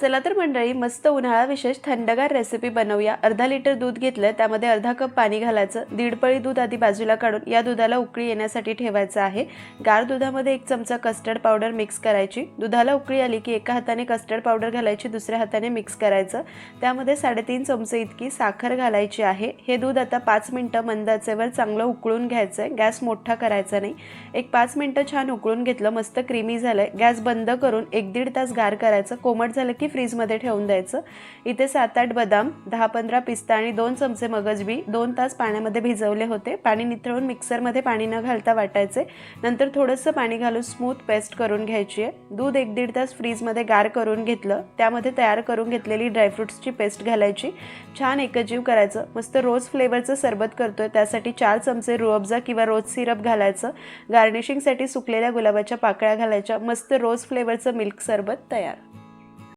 चला तर मंडळी, मस्त उन्हाळा विशेष थंडगार रेसिपी बनवूया। अर्धा लिटर दूध घेतलं, त्यामध्ये अर्धा कप पाणी घालायचं। दीड पळी दूध आधी बाजूला काढून या दुधाला उकळी येण्यासाठी ठेवायचं आहे। गार दुधामध्ये 1 चमचा कस्टर्ड पावडर मिक्स करायची। दुधाला उकळी आली की एका हाताने कस्टर्ड पावडर घालायची, दुसऱ्या हाताने मिक्स करायचं। त्यामध्ये 3.5 चमचे इतकी साखर घालायची आहे। हे दूध आता 5 मिनिटं मंद आचेवर चांगलं उकळून घ्यायचंय। गॅस मोठा करायचा नाही। एक 5 मिनिटं छान उकळून घेतलं, मस्त क्रीमी झालंय। गॅस बंद करून 1-1.5 तास गार करायचं। कोमट झालं की फ्रीज मध्ये ठेवून द्यायचं। इथे 7-8 बदाम, 10-15 पिस्ता आणि 2 चमचे मगजबी 2 तास पाण्यामध्ये भिजवले होते। पाणी निथळून मिक्सर मध्ये पाणी न घालता वाटायचे। नंतर थोडंसं पाणी घालून स्मूथ पेस्ट करून घ्यायची आहे। दूध 1-1.5 तास फ्रीज मध्ये गार करून घेतलं। त्यामध्ये तयार करून घेतलेली ड्रायफ्रुट्सची पेस्ट घालायची। छान एकजीव करायचं। मस्त रोज फ्लेवरचं सरबत करतोय, त्यासाठी 4 चमचे रूअफजा किंवा रोज सिरप घालायचं। गार्निशिंगसाठी सुकलेल्या गुलाबाच्या पाकळ्या घालायच्या। मस्त रोज फ्लेवरचं मिल्क सरबत तयार।